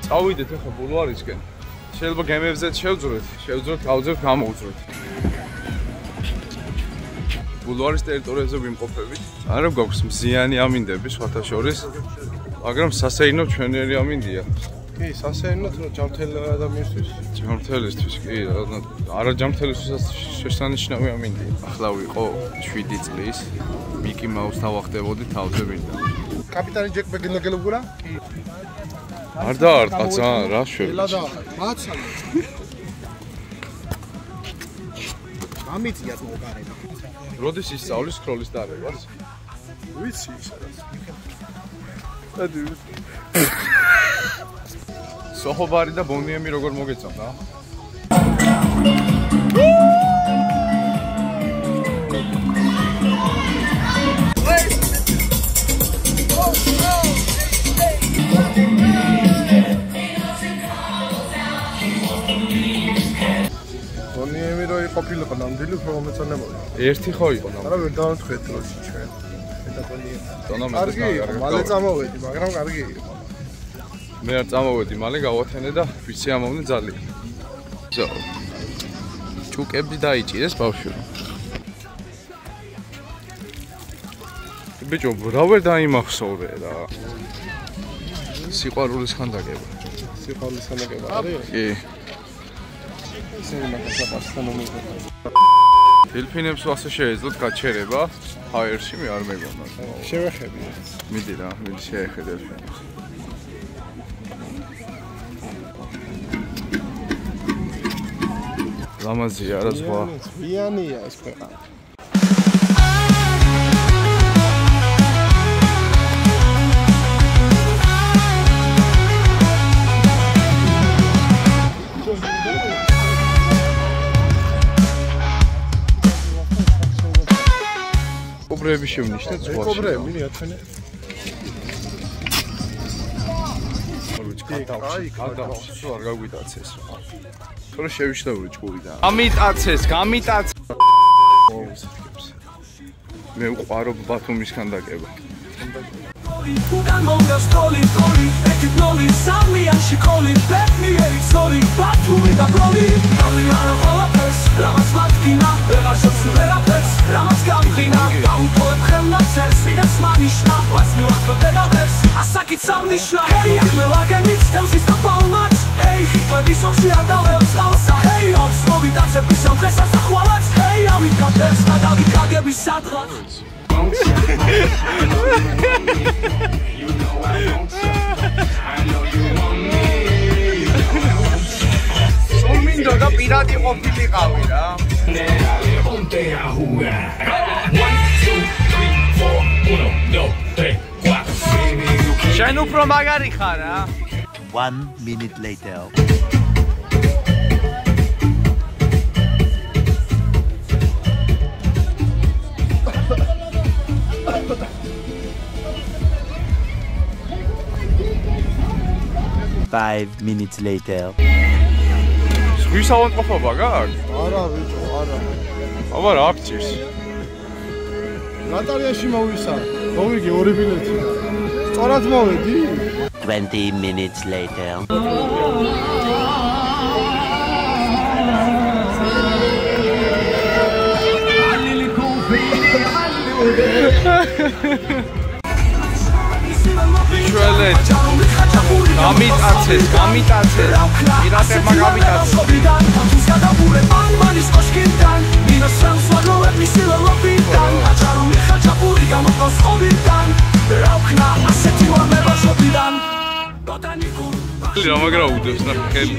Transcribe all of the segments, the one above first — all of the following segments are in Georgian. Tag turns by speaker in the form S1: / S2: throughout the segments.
S1: წავიდეთ ახლა ბულვარისკენ. შეიძლება გემებზეც შევძროთ, გავძევთ, გამოვძროთ. ბულვარის ტერიტორიაზე ვიმყოფებით. არა გვაქვს მზიანი ამინდები სხვათა შორის, მაგრამ სასეირნო ჩვენერი ამინდია.
S2: კი, სასეირნო ჯამთელ ადამიანისთვის.
S1: ჯამთელისთვის კი, არა ჯამთელისთვისაც შესანიშნავი ამინდია. ახლა ვიყო 7 წლის, მიკი მაუსს თავახდებოდი თავზე მინდა.
S2: კაპიტანი ჯეკ ბეგინო გელუგურა? კი.
S1: არ დაარტყა ძალიან რა შველი.
S2: ელადა, მაცა. ამიწია მოგარენა.
S1: როდის ისწავლის სკროლის დარებას?
S2: ვიცი სადაც.
S1: ადი. სოხობარი და ბონიემი როგორ მოგეწონდა?
S2: ბონიემი რო იყოფილიყო ნამდვილი უფრო მომეწონება.
S1: ერთი ხო იყო ნამდვილი.
S2: არა ვერ დავამთხრეთ როში ჩვენ. და ბონიემი.
S1: კარგი იყო,
S2: მალე წამოვედი, მაგრამ კარგი იყო.
S1: მე არ წამოვედი, მალე გავათენე და ვიცი ამოვნე ძალიან. ზო. ჩუკები დაიჭირეს ბავშვი. ბიჭო, რა ვერ დაიმახსოვრე რა. სიყვარულის ხანდაკება.
S2: სიყვარულის ხანდაკება არის?
S1: კი.
S2: ისინი მაგას აპასთან მომიგონა.
S1: დელფინებს ასე შეეძლოთ გაჩერება ჰაერში, მე არ მეგონა.
S2: შევეხები.
S1: მიდი რა, მიდი შეეხე დელფინებს. ლამაზია რა ზღვა.
S2: ვიანია ეს ქვეყანა.
S1: კობრები შევნიშნეთ ზღვაში.
S2: კობრები, ნიათვენე.
S1: აი, სულ არ გაგვიტაცეს რა. თორე შევიშლებული ჭკუიდან. გამიტაცეს. მე უყვარობ ბათუმის ხანდაკება.
S3: Udan mongas toli, ekipnoli, samlianshi koli, petnieri soli, Batumi da proli, Aliana Holapes, Ramas Matkina, Erashos Verapes, Ramas Gamkina, Gampo etchem naces, Midas manishna, Vasmi Lachvederapes, Asakit samnishna, Hey, Achmelagenit, Stelsis na palmats, Hey, Hitmadison shiadalels, Alsa, Hey, Obslovi dace pisam kresa zahvalats, Hey, Amit katers, Nadali kagebis sadrat.
S1: სულმინდო და პირადი ყოფილიყავი რა. შენ უფრო მაგარი ხარ რა.
S4: 1 minute later. Five minutes later.
S1: ზღვის ავადმყოფობა გაქვს?
S2: არა ბიჭო, არა.
S1: აბა რა აქციის?
S2: ნატალიაში მოვისა. მოვიგე 2 ბილეთი. სწორად მოვედი?
S4: 20 minutes later.
S1: შველეთ. გამიტაცეს. პირატებმა გამიტაცეს. რა მაგრა უდევს და ხელი.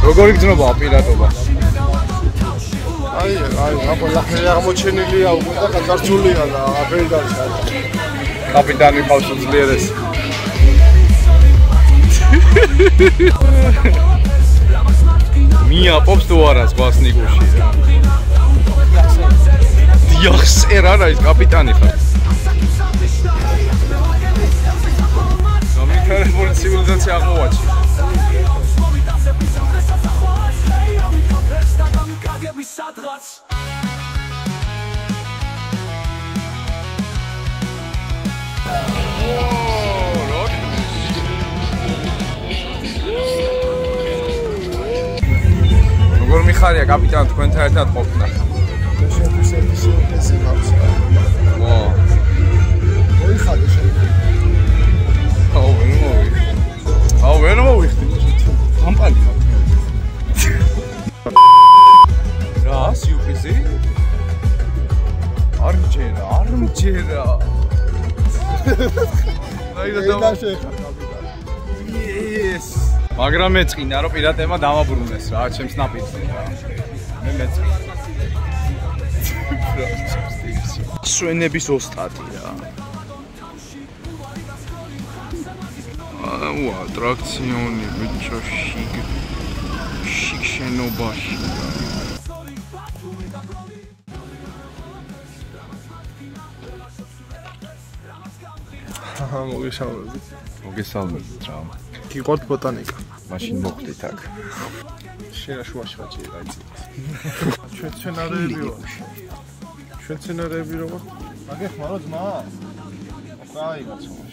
S1: როგორ იგრძნობა პირატობა?
S2: აი, აბა ლახელი აღმოჩენილია უკვე და გაძარცულია და აფერი დაიწყო.
S1: კაპიტანი ყავს უძლიერეს. მიაყოფს თუ არა ზღვას ნიგუში რა. დიახსერ არა ის კაპიტანი ხარ. გამიქარებული ცივილიზაცია აღმოვაჩი. როგორ მიხარია კაპიტანი თქვენთან ერთად ყოფნა?
S2: შეთვის ეს გავს.
S1: ვა.
S2: მოიხადე შენ.
S1: აუ ვერ მოვიხდი. კამპანი მაქვს. რა სიუპიზი? არ მჯერა.
S2: და შეხარ კაპიტანი.
S1: Yes. მაგრამ მეწყინა რომ პირატებმა დამაბრუნდეს რა, ჩემს ნაპირზე რა. მე მეწყინა. სვენების ოსტატი რა. აუ ატრაქციონი ბიჭო შიგ შენობაში. მოგესალმებით რა.
S2: გიყავთ ბოტანიკა.
S1: მაშინ მოხდით აქ.
S2: შენ შუაში ვაჭირი რაიცი. ჩვენ სცენარები ვარ. ჩვენ სცენარები რო ვარ. მაგეხმარო ძმა? აი გაცხოვე.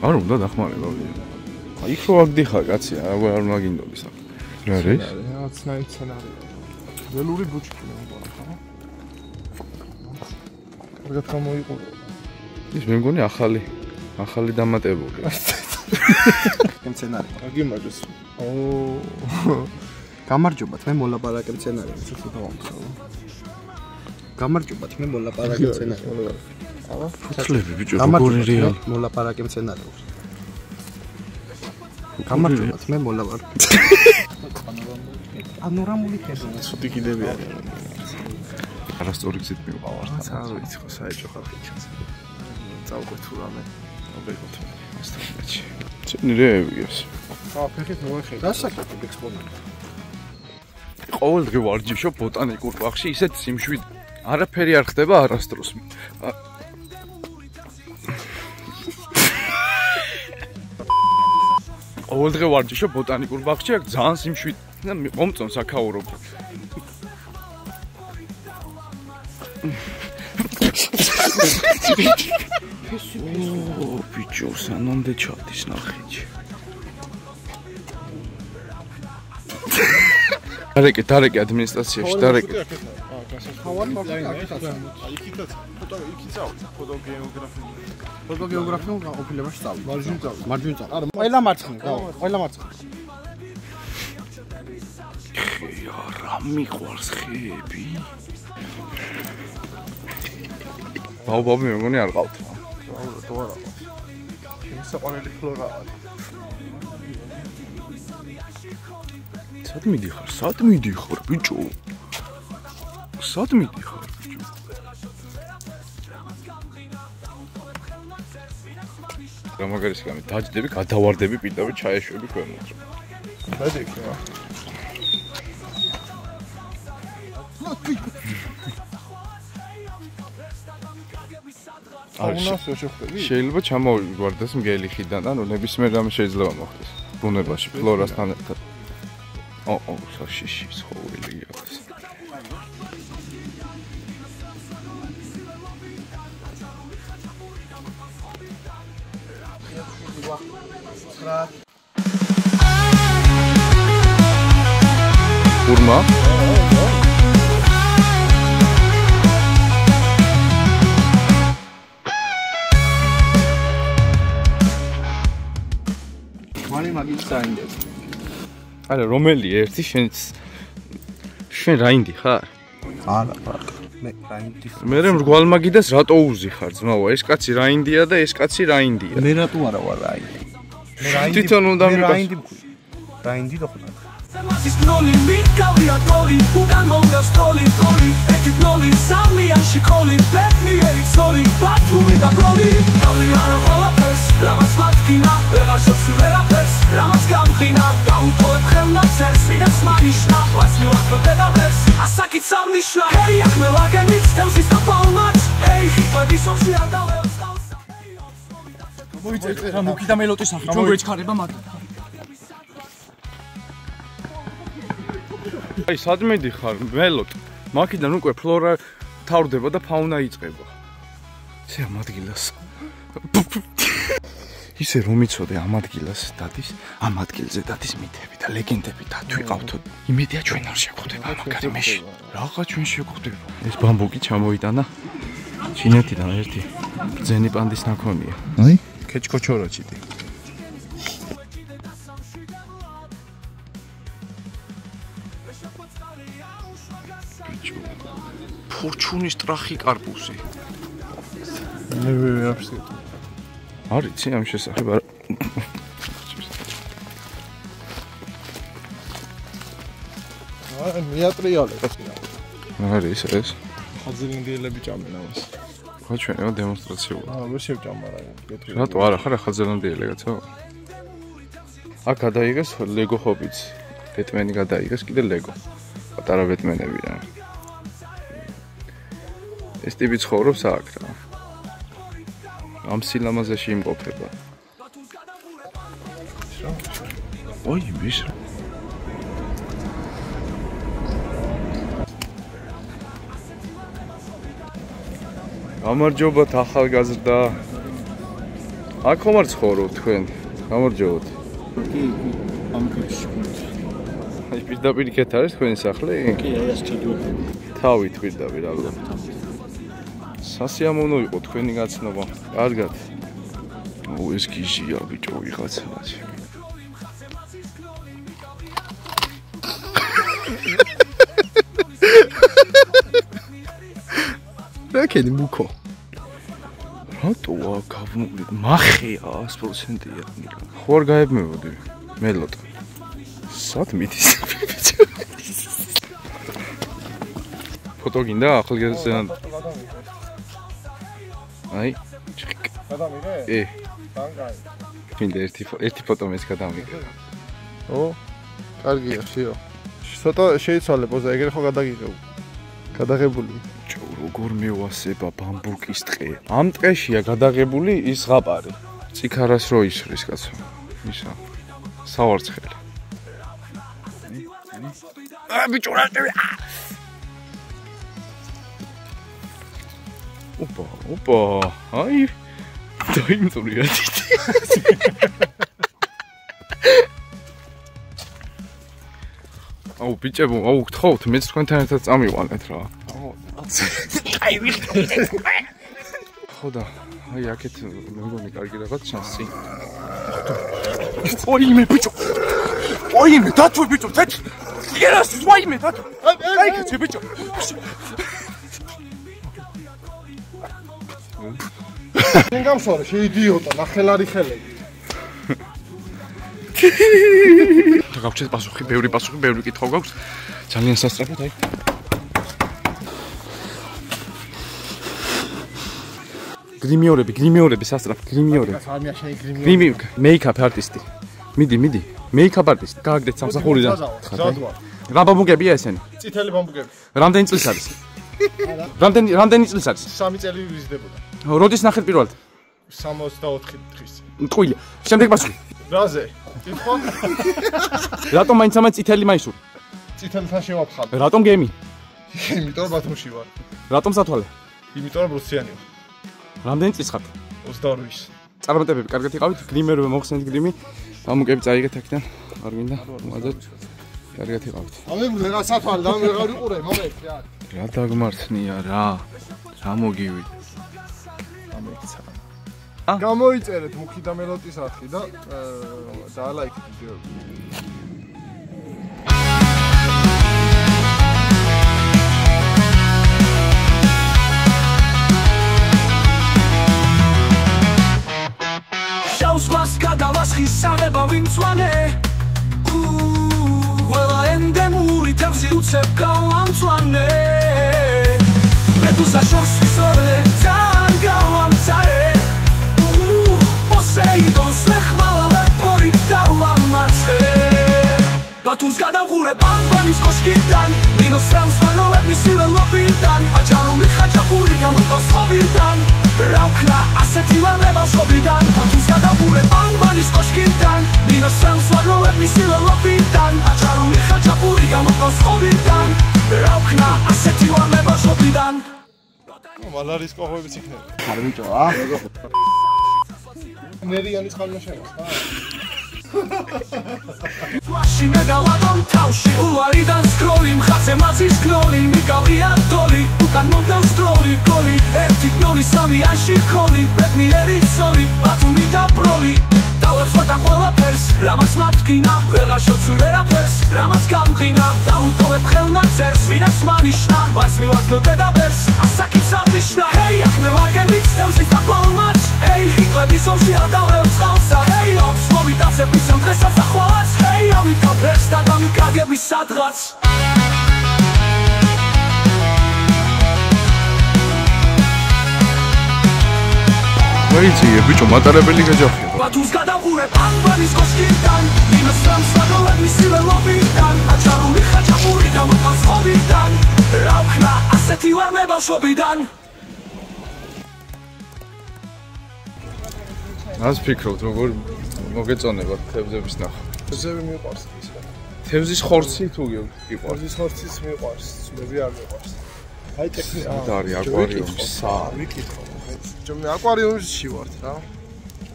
S1: არ უნდა დახმარება ვიდეო. იქ რო აგდიხარ კაცი, არ მაგინდოდის აქ. რა არის?
S2: რაღაცნაირი სცენარია. ველური ბუჩქი მეგონა ხო? კარგად გამოიყურე.
S1: ის მე მგონი ახალი დამატებული.
S5: მცენარე.
S2: აგიმაგეს.
S5: გამარჯობათ, მე მოლაპარაკე მცენარე, ცოტა დავამხსოვრე. გამარჯობათ, მე მოლაპარაკე მცენარე.
S1: ფუცლები ბიჭო, როგორი რეალი.
S5: მოლაპარაკე მცენარე. გამარჯობათ, მე მოლაპარაკე. პანორამული ხეზე.
S2: ცოტა კიდევი არის.
S1: არასწორი გზით მივყავართ.
S2: არ ვიცი ხო საერთო ხალხი ჩანს. წავყვეთ თუ რამე. აბეგოთ. ასთანაჩი. ცენი რეევიას. ფეხით მოეხება.
S5: დასაკეთებ ექსპონატი.
S1: ყოველდღე ვარჯიშობ ბოტანიკურ ბაღში, ისეთ სიმშვიდე. არაფერი არ ხდება არასდროს. ყოველდღე ვარჯიშობ ბოტანიკურ ბაღში, აქ ძალიან სიმშვიდე. მომწონს აქაურობ. ბიჭო, სანამდე ჩავდის ნახიჩი. დარეკე ადმინისტრაციაში, დარეკე.
S5: ფოტოგეოგრაფიულ ყოფილებაში წავი. მარჯვნივ წავი. არა, ყველა მარცხნივ, ყველა მარცხნივ.
S1: რა მიყვარს ხეები? ბაობაბი მე მგონი არ ყავთ რა.
S2: თუ არა. ჩემი საყვარელი ფლორა არის.
S1: სად მიდიხარ ბიჭო? სად მიდიხარ ბიჭო? გამაგარისი გამი დაჯდები, გადავარდები პირდაპირ ჩაეშვები ქვემოთ.
S2: დაიჭი რა.
S1: შეიძლება ჩამოვიგვარდეს მგელი ხიდან, ანუ ნებისმიერ რამე შეიძლება მოხდეს. ბუნებაში, ფლორასთან ერთად. საშიში ცხოველი აქვს. ურმა?
S5: მაგის საინდეს.
S1: არა, რომელი ერთი შენ რაინდი ხარ?
S5: არა, მე რაინდი ხარ.
S1: მე მრგვალმაგიდას რატო უზიხარ ძმაო? ეს კაცი რაინდია და ეს კაცი რაინდია.
S5: მე რატო არა ვარ რაინდი? მე რაინდი.
S1: თვითონ უნდა მიყავს.
S5: რაინდი და ხონა.
S3: Is noli mit kavia tori, ugan monga stoli tori, ekip noli sami anshi koli, bet mi erik soli, batu mi da proli, kavliana holapes, lamas matkina, vera shotsu verapes, lamas gamkhina, gauto et khemna წერს ვინაც მანიშნა ვაც მივახტო დედამერს ასაკით სამნიშნა ჰეი ახმელაგენიც თევზის დაფალმაც ჰეი ხიფადის ომში ადალევს
S5: მოიწერე რა მუქი და მელოტის სახით რომ გვეჩქარება მათ
S1: აი სადმე დიხარ მელოტ მაქიდან უკვე ფლორა თავდება და ფაუნა იწყება ესე ამ ადგილას ისე რომ იცოდე ამ ადგილას დადის ამ ადგილზე დადის მითები და ლეგენდები და თვიყავთო იმედია ჩვენ არ შეგვხვდება მაგარი მეში რაღა ჩვენ შეგვხვდება ეს ბამბუკი ჩამოიტანა ჩინეთიდან ერთი ბრძენი პანდის ნაქონია
S2: აი ქეჩკოჩოროჩიტი
S1: ფორჩუნის ტრახი კარპუსი
S2: მე ვერაფერს
S1: არიცი ამ შესახებ არა
S2: მეატრიალე
S1: არის ეს
S2: ხაზელენდიელები ჭამენ ამას
S1: ხო ჩვენო დემონსტრაციაა
S2: ვერ შევჭამა რა კეთრი
S1: რატო არა ხარ ხაზელენდიელი კაცო აქ გადაიგეს ლეგო ჰობიც ბეტმენი გადაიგეს კიდე ლეგო პატარა ბეტმენები რა ეს ტიპი ცხოვრობს აქ რა ამ სილამაზეში იმყოფება ოი მის გამარჯობათ ახალგაზრდა აქ ხომ არ ცხოვრობთ თქვენ გამარჯობათ
S5: ამ კაცი
S1: აი პირდაპირ იქეთ არის თქვენი სახლი
S5: კი აი ეს ჩადუები
S1: თავით პირდაპირ ალბათ სასიამოვნო იყო თქვენი გაცნობა. კარგად. ეს გიჟია ბიჭო ვიღაცა.
S2: რაკენი მუქო.
S1: რატოა გავმული? მახეა 100%-ია. ხო არ გაებმევოდი. მელოტ. სად მიდის? ფოტო გინდა ახალგაზრდად? აი, ჩიკ. გადამიღე? დანგაი. მინდა ერთი ფოტო მეც გადამიღე.
S2: ო, კარგია, შიო. ცოტა შეიცვალე პოზა, ეგრე ხო გადაგიღებ. გადაღებული.
S1: ჩო, როგორ მევასება ბამბუკის ტყე. ამ ტყეშია გადაღებული ის ზღაპარი. ციქარას რო ისვრის კაცო. ისა. სავარცხელი. ბიჭო რა Opa, აი დაიმწვრია თითი. აუ ბიჭებო, აუ გთხოვთ, მეც თქვენთან ერთად წამიყვანეთ რა. აი ვიხდით. ხო და, აი აქეთ მე მგონი კარგი რაღაც შანსი. ოიმე ბიჭო. ოიმე დათვი ბიჭო, თეთრ. ერას ოიმე დათვი. აი კაცი ბიჭო.
S2: შენ გამსვარე, შეიდიოტა, ნახელარი ხელები.
S1: გავჩეთ პასუხი, ბევრი კითხვა გვაქვს. ძალიან სასწრაფოდ, აი. გრიმიორები სასწრაფოდ, გრიმიორები.
S2: სამია შენ გრიმიორები.
S1: მეიქაპ არტისტი. მიდი. მეიქაპ არტისტი. გააგდეთ სამსახურიდან.
S2: ზადვა.
S1: რა ბამბუკებია ესენი?
S2: წითელი ბამბუკები.
S1: რამდენი წლის არის? რამდენი წლის არის?
S2: 3 წელი ვიზრდებოდა.
S1: როდის ნახეთ პირველად?
S2: 64 დღის.
S1: მტყუილი. შემდეგ პასუხი.
S2: რაზე? კითხვა?
S1: რატომ მაინც წითელი მაისური?
S2: წითელთან შევაფხავ.
S1: რატომ გემი?
S2: იმიტომ რომ ბათუმში ვარ.
S1: რატომ სათვალე?
S2: იმიტომ რომ რუსიანი ვარ.
S1: რამდენი წლის ხართ?
S2: 22-ის.
S1: წარმატებები კარგად იყავით, გრიმერები მოხსენეთ გრიმი. ბამბუკები წაიგეთ აქედან. არ გინდა? მოაძებთ. კარგად იყავით.
S2: ამებული რა სათვალე, და მე ვეღარ ვიყურე, მომეც რა.
S1: რა დაგმართნია რა? რა მოგივი?
S2: გამოიწერეთ მუქი და მელოტის არხი და დაალაიქეთ ვიდეოები.
S3: შავს მას გადავასხის სამება ვინცვანე ყველა ენდემური თევზი უცებ გავამწვანე მედუზა შორს ვისორე თან გავამწარე Poseidon slechvala lepori dala mace ბათუმს გადავღურებ ამბანის კოშკიდან მინოს სამსვანოები სილელობიდან აჭარული ხაჭაპური გამოტოს ხობიდან რა ვქნა ასეთი ვარლება შობიდან ბათუმს გადავღურებ ამბანის კოშკიდან მინოს სამსვანოები სილელობიდან აჭარული ხაჭაპური გამოტოს ხობიდან რა ვქნა ასეთი ვარლება შობიდან
S2: მალარის კოხოებიც იქნება
S5: არ ბიჭო ნერიანის ხალხაშენა
S3: Ვაში მეგალადონ თავში უარიდან სკროლი მხაცე მაზის გლოლი მიგავია დოლი უკან მომდევს დროლი გოლი 1-0-3 ანში ხოლი ბედნიერი ცოლი ბათუმი და ბროლი დავერხოთ ამ ყველაფერს რამაც მათქინა ვეღაშოც ვერაფერს რამაც გამყინა დაუტოვებ ხელნაწერს ვინაც მანიშნა მას მივაგნო დედაბერს ასაკიც აღნიშნა ჰეი ახმე ვაგებით სტევზის დაკვალმაც ჰეი ჰიკლების ომში ადავლებს ხალსა ჰეი ომს მოვიტაცების ამ დღესაც ახვალაც ჰეი ამიტომ ფერს და დამიკაგების სადღაც
S2: ვეიცი ბიჭო მატარებელი გაჯახია
S3: ბათუმს გადავღურებ ამბანის კოშკიდან მინოს სამსვანოები სილელობიდან აჭარული ხაჭაპური გამოტოს ხობიდან რა ვქნა ასეთი ვარლება შობიდან
S2: ას ფიქრობთ როგორ მოგეწონება თევზების ნახვა
S5: ზევი მიყვარს ის რა
S2: თევზის ხორცი თუ გიყვარს
S5: ის ხორციც მიყვარს ძმები არ მიყვარს აი ტექნიკა
S2: არის აკვარიუმი
S5: ვიკითხო ჩემი აკვარიუმში ვართ რა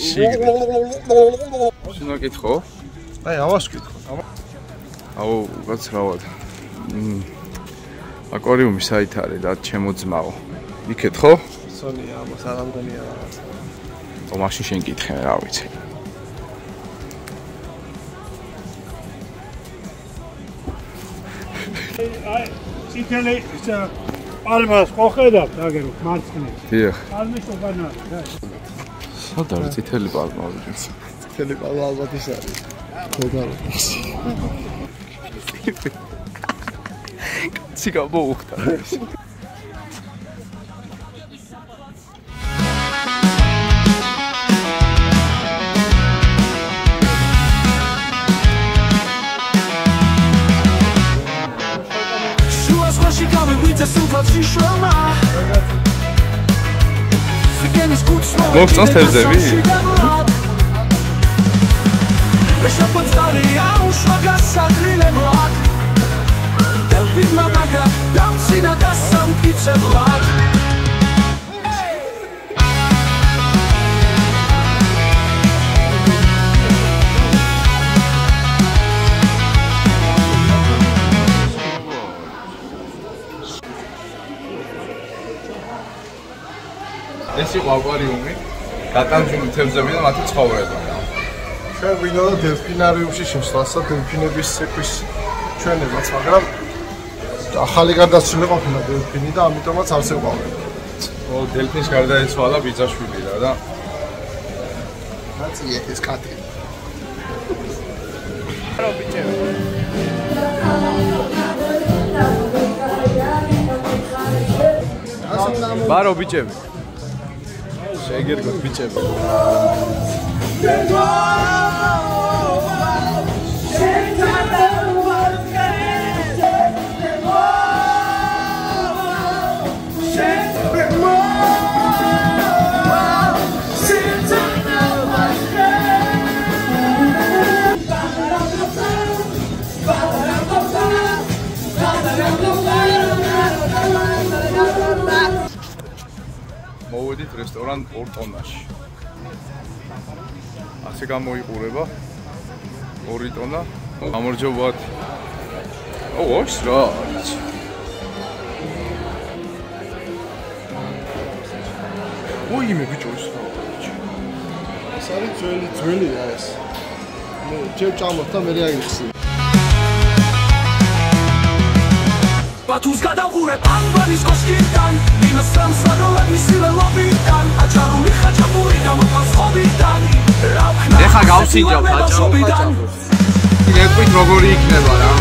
S2: შენ აკითხო
S5: აი ამას ვკითხო
S2: აუ გაცრავად აკვარიუმი საით არის და ჩემო ძმაო იქეთ ხო
S5: სონია ამას არ ამგონია რაღაც
S2: ო მაშინ შენ კითხე რა ვიცი
S6: აი ციტელი პალმას ყოხედავთ აგერო მარცხნივ
S2: დიახ
S6: პალმის უკანა
S2: სადა არის წითელი პალმა ვიჯო
S5: წითელი პალმა ალბათ ის არის გოგარო
S2: კაცი გამოუხდა მოგწონს თევზები? ეს იყო აკვარიუმი, გატანჯული თევზები და მათი ცხოვრება.
S5: ჩვენ გვინდოდა დელფინარიუმში შესვლას და დელფინების ცეკვის ჩვენებაც, მაგრამ ახალი გარდაცვლილი ყოფილა დელფინი და ამიტომაც არც ეყვავენ.
S2: ო, დელფინს გარდაეცვალა ბიძაშვილი რა და
S5: ნაცი ეს კატი.
S2: რა ბიჭები? ბარო ბიჭები. შეგერგოთ ბიჭები. მოვედით რესტორან ორტონაში. ასე გამოიყურება 2 ტონა. გამარჯობათ. ოშ რა. ой მე ბიჭო ეს რა.
S5: ეს არის ძველი რა ეს. ნუ ჯერ ჭამოთ და მე რეაგირছি.
S3: ბათუმს გადავღურებ ამბანის კოშკიდან მინოს სამსვანოები სილელობიდან აჭარული ხაჭაპური გამოტოს ხობიდან რა ვქნა ეხა გავსინჯავ ხაჭაპურიდან
S2: გეკვით როგორი იქნება რა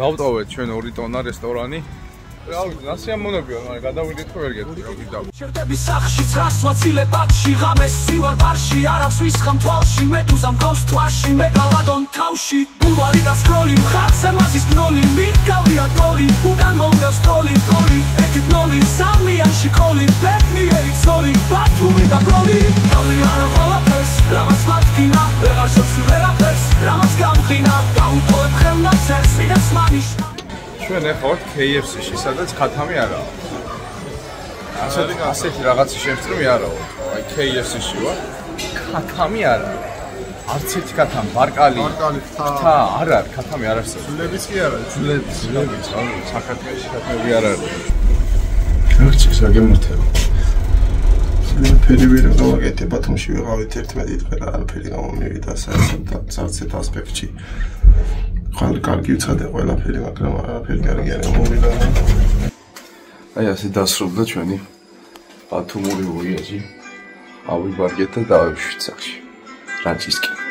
S2: გავტოვეთ ჩვენ 2 ტონა რესტორანი. რავი, ასე ამონებია, მაგრამ გადავიდეთ ხო ვერ გეტყვი, რა ვიდა.
S3: შერდები სახშიც რას ვაცილე ბათში ღამეს სივარ ბარში არავს ვისხამ თვალში მედუზა მგავს თვაში მე გავადონ თავში ბულვარი და სკროლი ხარცე მაზის ნოლი მიგავია თორი უკან მომდევს თოლი თორი ეკით ნოლი სამიანში კოლი ბედნიერი ცოლი ბათუმი და პროლი ნოლი არა ყველაფერს რამაც მათქინა ვეღარ შორს ვერაფერს რამაც გამყინა გაუთოებ ხელნაწერს ვიდას მანიშნა
S2: ჩვენ ახლა ვართ KFC-ში, სადაც ქათამი არაა. ასეთი რაღაცის შემსწრომი არაა. აი KFC-ში ვარ. ქათამი არაა. არც ერთი ქათამი, ბარკალი. თა, არ არის, ქათამი არ არსებობს.
S5: ძვლებიც კი არა,
S2: ძვლებიც, საქართველოში ქათამი არ არის. კაცის რა გემართება.
S5: ფერი ვერ გავაკეთე, ბათუმში ვიყავით 11 დღე და არაფერი გამომივიდა საერთოდ ასპექტში. ხალ კარგი უცადე ყველაფერი, მაგრამ არაფერი კარგი არ მომივიდა.
S2: აი ასე დასრულდა ჩვენი ბათუმური ვოიაჟი. ავიბარგეთ და დავეშვით სახში. რაჭისკენ.